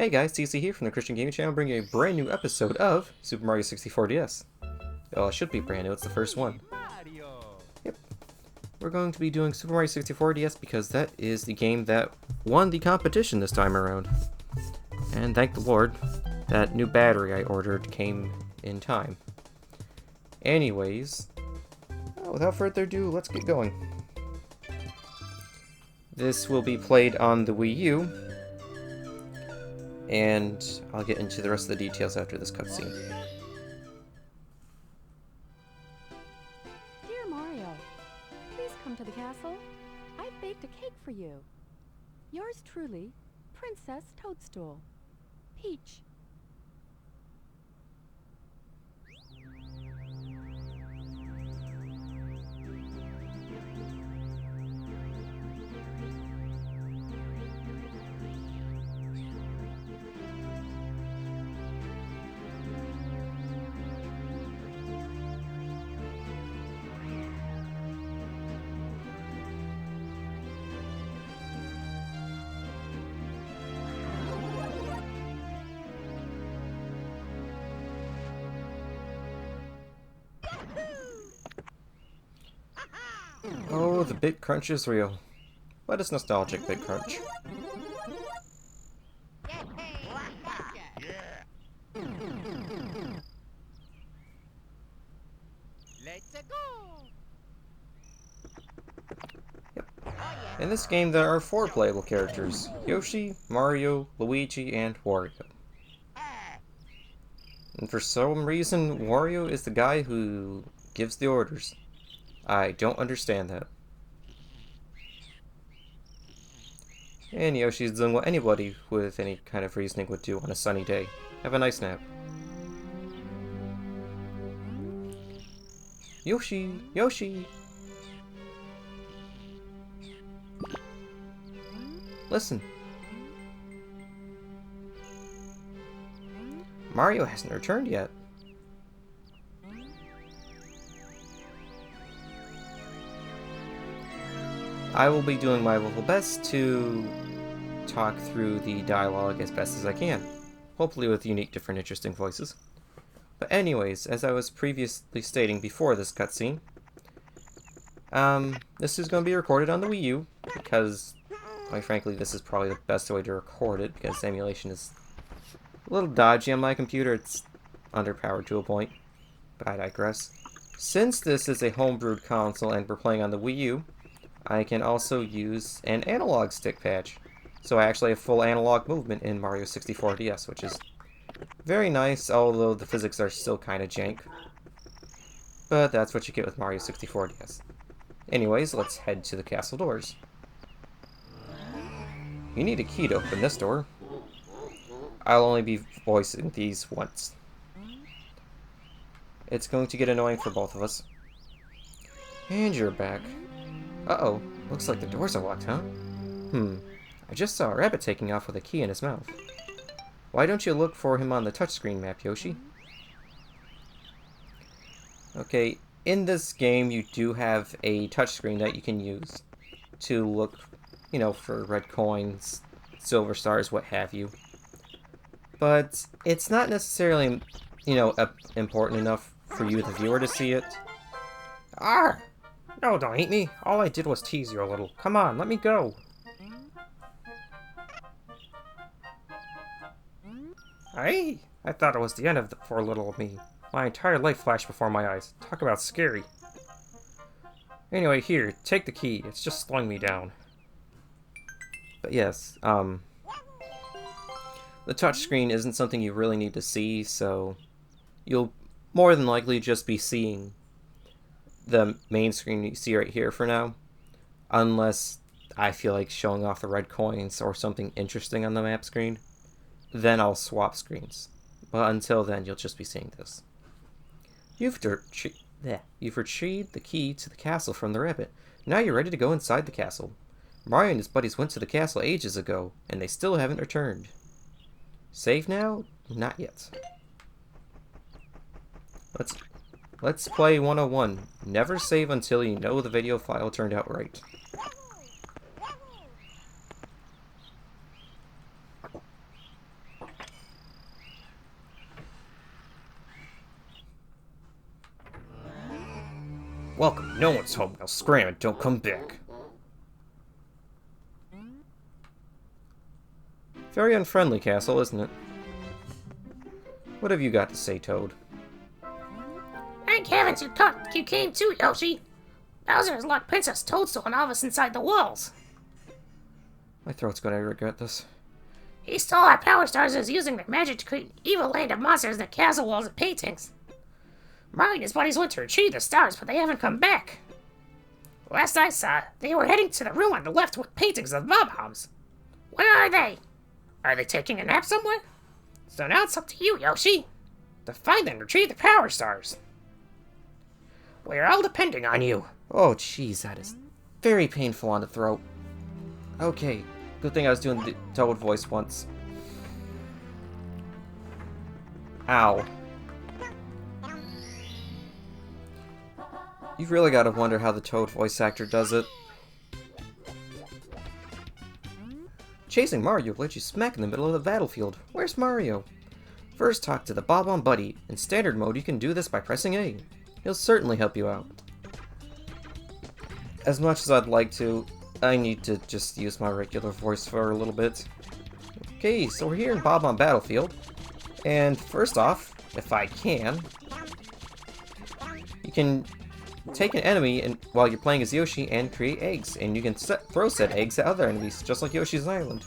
Hey guys, TC here from the Christian Gaming Channel, bringing a brand new episode of Super Mario 64 DS. Oh, it should be brand new, it's the first one. Yep. We're going to be doing Super Mario 64 DS because that is the game that won the competition this time around. And thank the Lord, that new battery I ordered came in time. Anyways, without further ado, let's get going. This will be played on the Wii U, and I'll get into the rest of the details after this cutscene. Dear Mario, please come to the castle. I've baked a cake for you. Yours truly, Princess Toadstool. Peach. Oh, the bit crunch is real. But it's nostalgic bit crunch. Yep. In this game there are 4 playable characters: Yoshi, Mario, Luigi, and Wario. And for some reason, Wario is the guy who gives the orders. I don't understand that. And Yoshi's doing what anybody with any kind of reasoning would do on a sunny day. Have a nice nap. Yoshi! Yoshi! Listen. Mario hasn't returned yet. I will be doing my level best to talk through the dialogue as best as I can, hopefully with unique, different, interesting voices. But anyways, as I was previously stating before this cutscene, this is going to be recorded on the Wii U, because, quite frankly, this is probably the best way to record it, because emulation is a little dodgy on my computer. It's underpowered to a point, but I digress. Since this is a homebrewed console and we're playing on the Wii U, I can also use an analog stick patch. So I actually have full analog movement in Mario 64 DS, which is very nice, although the physics are still kind of jank. But that's what you get with Mario 64 DS. Anyways, let's head to the castle doors. You need a key to open this door. I'll only be voicing these once. It's going to get annoying for both of us. And you're back. Uh-oh, looks like the doors are locked, huh? I just saw a rabbit taking off with a key in his mouth. Why don't you look for him on the touchscreen map, Yoshi? Okay, in this game you do have a touchscreen that you can use to look, for red coins, silver stars, what have you. But it's not necessarily, important enough for you, the viewer, to see it. Ah! No, don't eat me. All I did was tease you a little. Come on, let me go. Hey, I thought it was the end of for little me. My entire life flashed before my eyes. Talk about scary. Anyway, here, take the key. It's just slowing me down. But yes, the touchscreen isn't something you really need to see, so you'll more than likely just be seeing the main screen you see right here for now, unless I feel like showing off the red coins or something interesting on the map screen. Then I'll swap screens. But until then, you'll just be seeing this. You've retrieved the key to the castle from the rabbit. Now you're ready to go inside the castle. Mario and his buddies went to the castle ages ago, and they still haven't returned. Save now? Not yet. Let's play 101. Never save until you know the video file turned out right. Welcome, no one's home. Now scram and don't come back. Very unfriendly castle, isn't it? What have you got to say, Toad? Thank heavens you came too, Yoshi. Bowser has locked Princess Toadstool and all of us inside the walls. My throat's gonna regret this. He stole our power stars and is using their magic to create an evil land of monsters in the castle walls and paintings. Mario and his buddies went to retrieve the stars, but they haven't come back. Last I saw, they were heading to the room on the left with paintings of bob-ombs. Where are they? Are they taking a nap somewhere? So now it's up to you, Yoshi, to find them and retrieve the power stars. We're all depending on you. Oh, jeez, that is very painful on the throat. Okay, good thing I was doing the Toad voice once. Ow. You've really got to wonder how the Toad voice actor does it. Chasing Mario will let you smack in the middle of the battlefield. Where's Mario? First, talk to the Bob-omb Buddy. In standard mode, you can do this by pressing A. He'll certainly help you out. As much as I'd like to, I need to just use my regular voice for a little bit. Okay, so we're here in Bob-omb Battlefield. And first off, if I can, you can take an enemy and while you're playing as Yoshi and create eggs, and you can throw said eggs at other enemies, just like Yoshi's Island.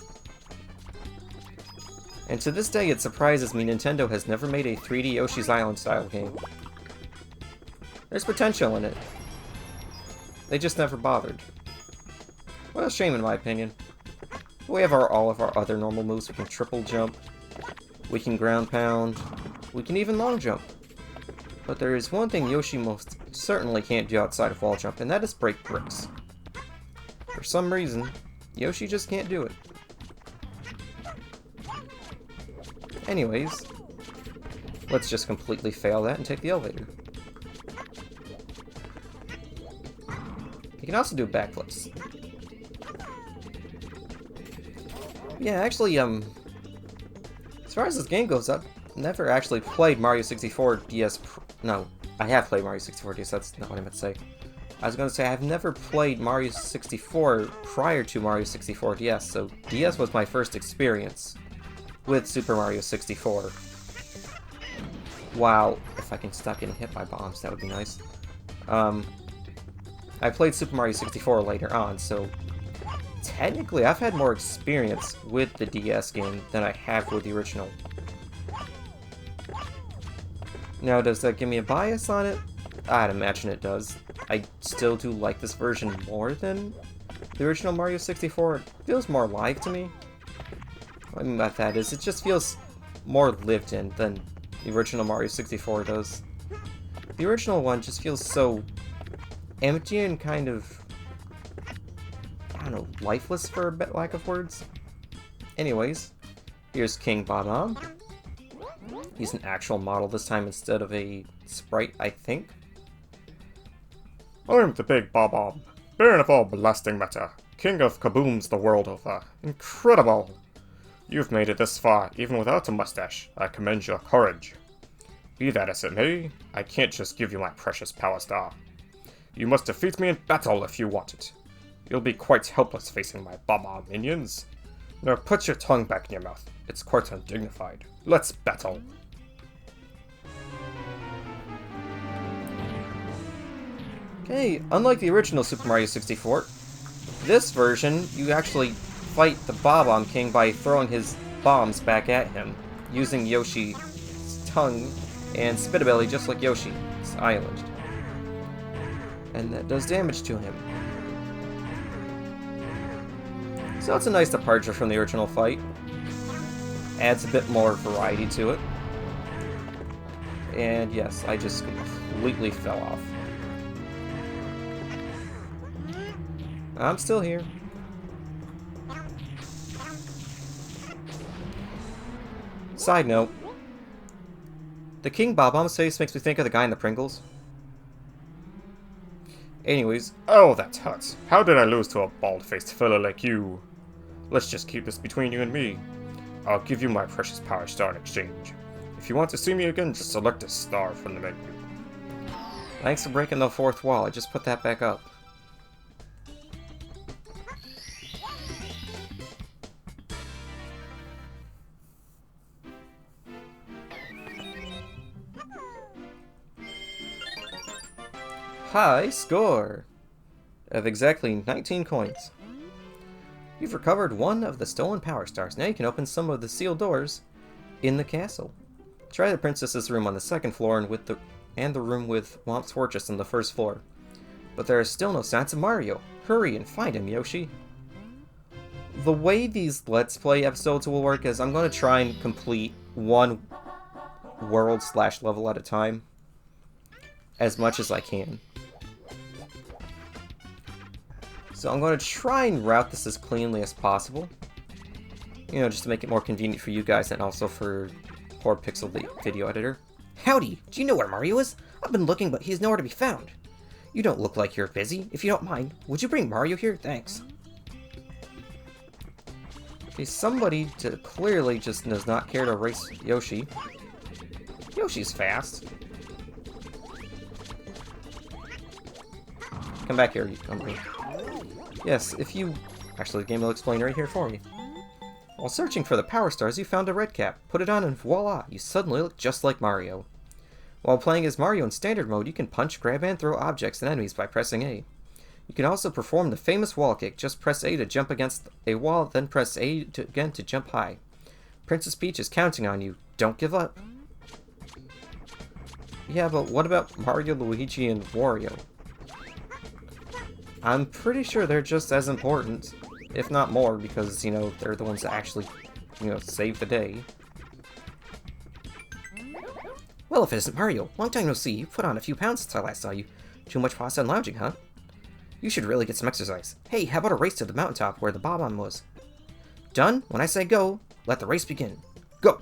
And to this day, it surprises me Nintendo has never made a 3D Yoshi's Island style game. There's potential in it. They just never bothered. What a shame in my opinion. We have all of our other normal moves. We can triple jump, we can ground pound, we can even long jump. But there is one thing Yoshi most certainly can't do outside of wall jump, and that is break bricks. For some reason, Yoshi just can't do it. Anyways, let's just completely fail that and take the elevator. You can also do backflips. Yeah, actually, as far as this game goes, I've never actually played Mario 64 DS. No, I have played Mario 64 DS, that's not what I meant to say. I was going to say I've never played Mario 64 prior to Mario 64 DS, so DS was my first experience with Super Mario 64. Wow, if I can stop getting hit by bombs, that would be nice. I played Super Mario 64 later on, so technically I've had more experience with the DS game than I have with the original. Now, does that give me a bias on it? I'd imagine it does. I still do like this version more than the original Mario 64. It feels more alive to me. What I mean by that is, it just feels more lived in than the original Mario 64 does. The original one just feels so empty and kind of, I don't know, lifeless for a bit lack of words. Anyways, here's King Bob-omb. He's an actual model this time instead of a sprite, I think. I'm the big Bob-omb, baron of all blasting matter, king of kabooms the world over. Incredible! You've made it this far, even without a mustache. I commend your courage. Be that as it may, I can't just give you my precious power star. You must defeat me in battle if you want it. You'll be quite helpless facing my Bob-omb minions. Now put your tongue back in your mouth. It's quite undignified. Let's battle. Okay, unlike the original Super Mario 64, this version, you actually fight the Bob-omb King by throwing his bombs back at him, using Yoshi's tongue and spit-ability just like Yoshi's Island. And that does damage to him. So it's a nice departure from the original fight. Adds a bit more variety to it. And yes, I just completely fell off. I'm still here. Side note. The King Bob-omb's face makes me think of the guy in the Pringles. Anyways, Oh, that hurts. How did I lose to a bald-faced fella like you? Let's just keep this between you and me. I'll give you my precious power star in exchange. If you want to see me again, just select a star from the menu. Thanks for breaking the fourth wall. I just put that back up. High score of exactly 19 coins. You've recovered one of the stolen power stars. Now you can open some of the sealed doors in the castle. Try the princess's room on the second floor and the room with Womp's Fortress on the first floor. But there are still no signs of Mario. Hurry and find him, Yoshi. The way these Let's Play episodes will work is I'm going to try and complete one world/level at a time. As much as I can. So I'm going to try and route this as cleanly as possible. You know, just to make it more convenient for you guys and also for poor Pixel video editor. Howdy! Do you know where Mario is? I've been looking, but he's nowhere to be found. You don't look like you're busy. If you don't mind, would you bring Mario here? Thanks. Okay, somebody clearly just does not care to race Yoshi. Yoshi's fast. Come back here, you company. Yes, if you... Actually, the game will explain right here for me. While searching for the Power Stars, you found a red cap. Put it on and voila, you suddenly look just like Mario. While playing as Mario in Standard Mode, you can punch, grab, and throw objects and enemies by pressing A. You can also perform the famous wall kick. Just press A to jump against a wall, then press A again to jump high. Princess Peach is counting on you. Don't give up. Yeah, but what about Mario, Luigi, and Wario? I'm pretty sure they're just as important, if not more, because, you know, they're the ones that actually, you know, save the day. Well, if it isn't Mario, long time no see. You put on a few pounds since I last saw you. Too much pasta and lounging, huh? You should really get some exercise. Hey, how about a race to the mountaintop where the Bob-omb was? Done? When I say go, let the race begin. Go!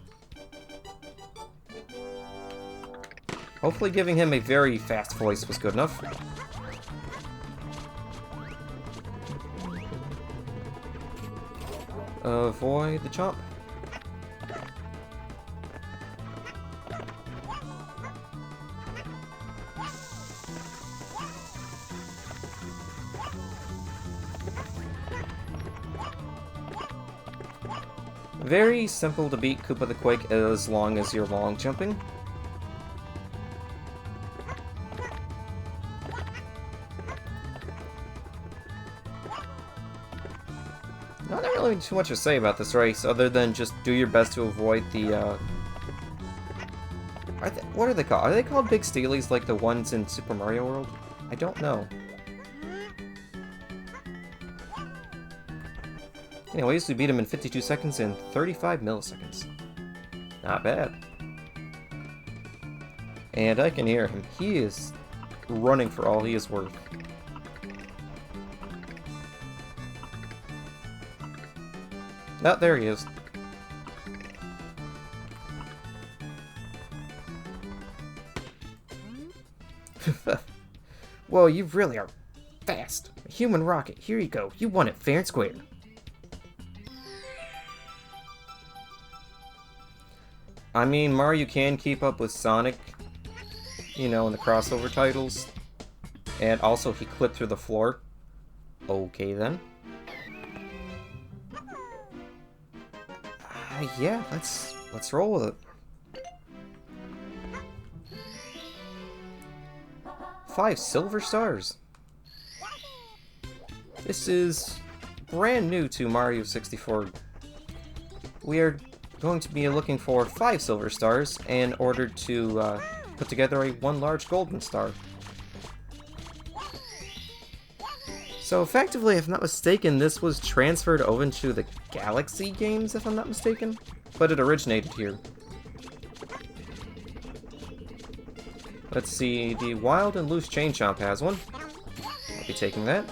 Hopefully giving him a very fast voice was good enough. Avoid the chomp. Very simple to beat Koopa the Quake as long as you're long jumping. Not really too much to say about this race, other than just do your best to avoid the, what are they called? Are they called Big Steelies like the ones in Super Mario World? I don't know. Anyways, we beat him in 52 seconds and 35 milliseconds. Not bad. And I can hear him. He is running for all he is worth. Oh, there he is. Whoa, you really are fast. A human rocket. Here you go. You won it fair and square. I mean, Mario can keep up with Sonic, you know, in the crossover titles. And also, he clipped through the floor. Okay, then. Yeah, let's roll with it. 5 silver stars. This is brand new to Mario 64. We are going to be looking for 5 silver stars in order to put together one large golden star. So effectively, if I'm not mistaken, this was transferred over to the Galaxy games, if I'm not mistaken. But it originated here. Let's see, the Wild and Loose Chain Chomp has one. I'll be taking that.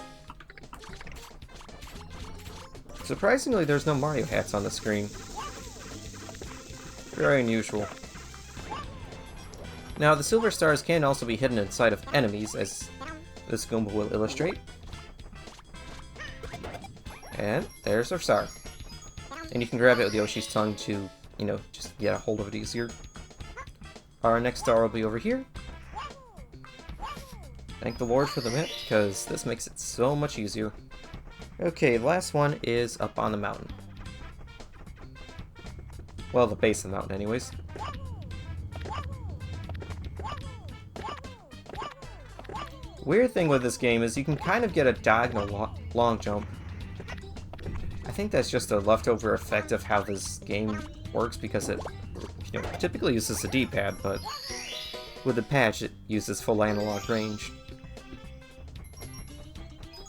Surprisingly, there's no Mario hats on the screen. Very unusual. Now, the silver stars can also be hidden inside of enemies, as this Goomba will illustrate. And there's our star. And you can grab it with Yoshi's tongue to, you know, just get a hold of it easier. Our next star will be over here. Thank the Lord for the map, because this makes it so much easier. Okay, the last one is up on the mountain. Well, the base of the mountain anyways. Weird thing with this game is you can kind of get a diagonal long jump. I think that's just a leftover effect of how this game works because it typically uses the D-pad, but with the patch it uses full analog range.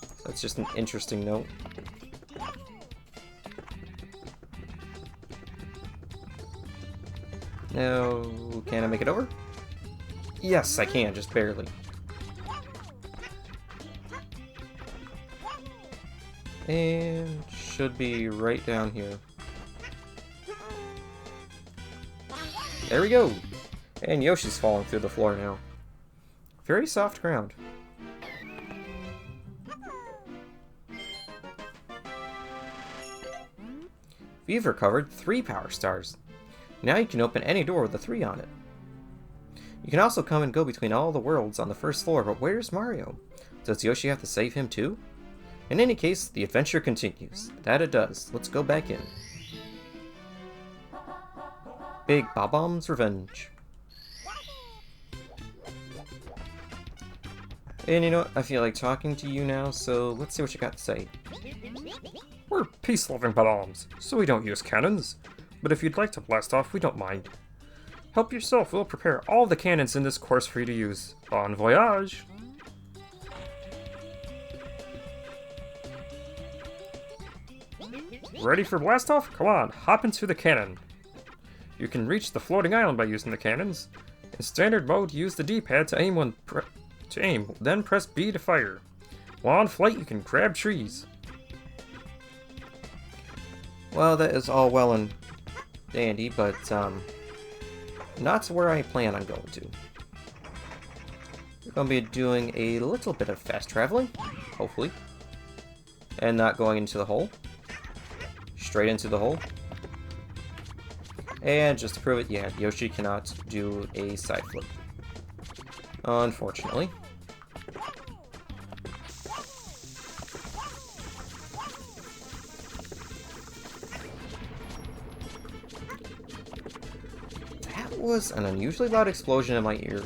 So that's just an interesting note. Now, can I make it over? Yes, I can, just barely. And should be right down here. There we go! And Yoshi's falling through the floor now. Very soft ground. You've recovered 3 power stars. Now you can open any door with a 3 on it. You can also come and go between all the worlds on the first floor, but where's Mario? Does Yoshi have to save him too? In any case, the adventure continues. That it does. Let's go back in. Big Bob-omb's Revenge. And you know what? I feel like talking to you now, so let's see what you got to say. We're peace-loving bombs, so we don't use cannons. But if you'd like to blast off, we don't mind. Help yourself, we'll prepare all the cannons in this course for you to use. Bon voyage! Ready for blast off? Come on, hop into the cannon. You can reach the floating island by using the cannons. In standard mode, use the D-pad to aim, then press B to fire. While on flight, you can grab trees. Well, that is all well and dandy, but not where I plan on going to. We're going to be doing a little bit of fast traveling, hopefully. And not going into the hole. Straight into the hole. And just to prove it, yeah, Yoshi cannot do a side flip. Unfortunately. That was an unusually loud explosion in my ear.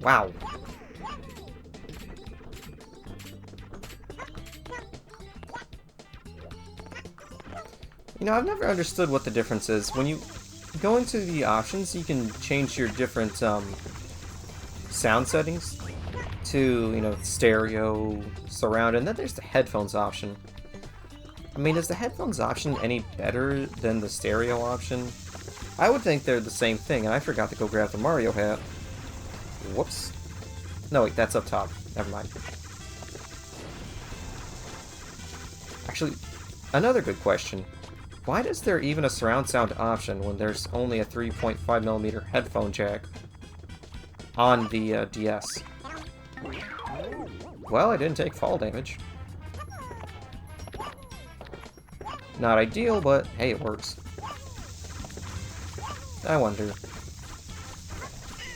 Wow. You know, I've never understood what the difference is. When you go into the options, you can change your different sound settings to, you know, stereo, surround, and then there's the headphones option. I mean, is the headphones option any better than the stereo option? I would think they're the same thing, and I forgot to go grab the Mario hat. Whoops. No, wait, that's up top. Never mind. Actually, another good question. Why is there even a surround sound option when there's only a 3.5mm headphone jack on the DS? Well, I didn't take fall damage. Not ideal, but hey, it works. I wonder.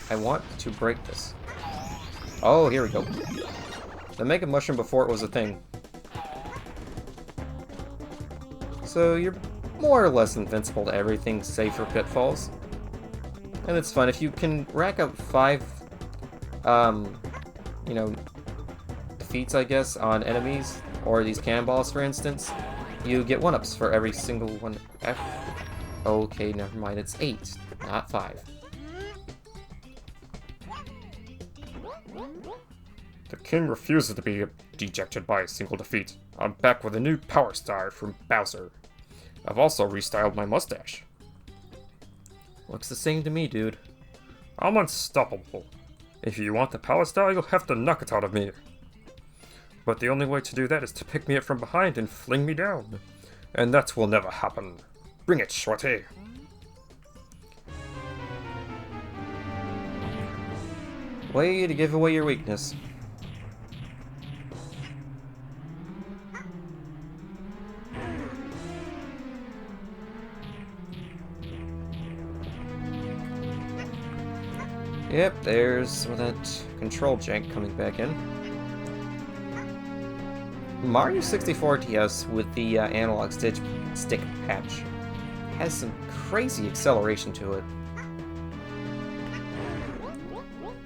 I want to break this. Oh, here we go. The Mega Mushroom before it was a thing. So you're more or less invincible to everything save for pitfalls. And it's fun. If you can rack up 5, you know, defeats, I guess, on enemies, or these cannonballs, for instance, you get 1-ups for every single one. Okay, never mind. It's 8, not 5. The king refuses to be dejected by a single defeat. I'm back with a new power star from Bowser. I've also restyled my mustache. Looks the same to me, dude. I'm unstoppable. If you want the power star, you'll have to knock it out of me. But the only way to do that is to pick me up from behind and fling me down. And that will never happen. Bring it, Shorty. Way to give away your weakness. Yep, there's some of that control jank coming back in. Mario 64 DS with the analog stick patch has some crazy acceleration to it.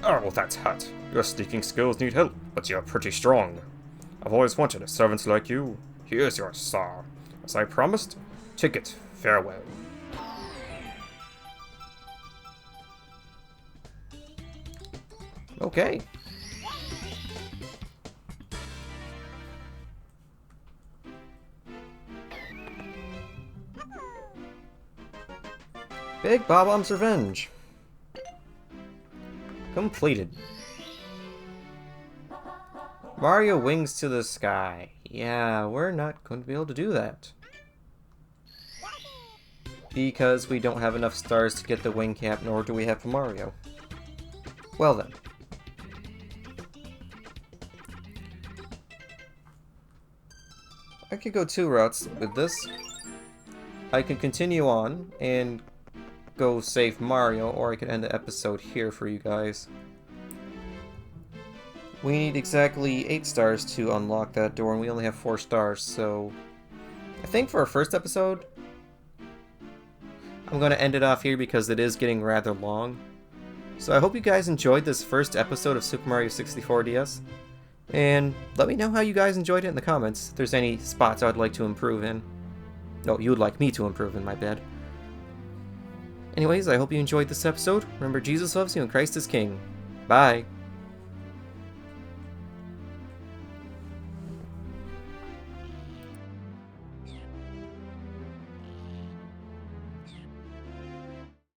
Oh, that's hot. Your sneaking skills need help, but you're pretty strong. I've always wanted a servant like you. Here's your star. As I promised, take it. Farewell. Okay. Big Bob-omb's Revenge. Completed. Mario wings to the sky. Yeah, we're not going to be able to do that. Because we don't have enough stars to get the wing cap, nor do we have Mario. Well then. I could go two routes with this. I could continue on and go save Mario, or I could end the episode here for you guys. We need exactly 8 stars to unlock that door, and we only have 4 stars, so I think for our first episode, I'm going to end it off here because it is getting rather long. So I hope you guys enjoyed this first episode of Super Mario 64 DS, and let me know how you guys enjoyed it in the comments, if there's any spots I'd like to improve in. No, you would like me to improve in, my bad. Anyways, I hope you enjoyed this episode. Remember, Jesus loves you and Christ is King. Bye!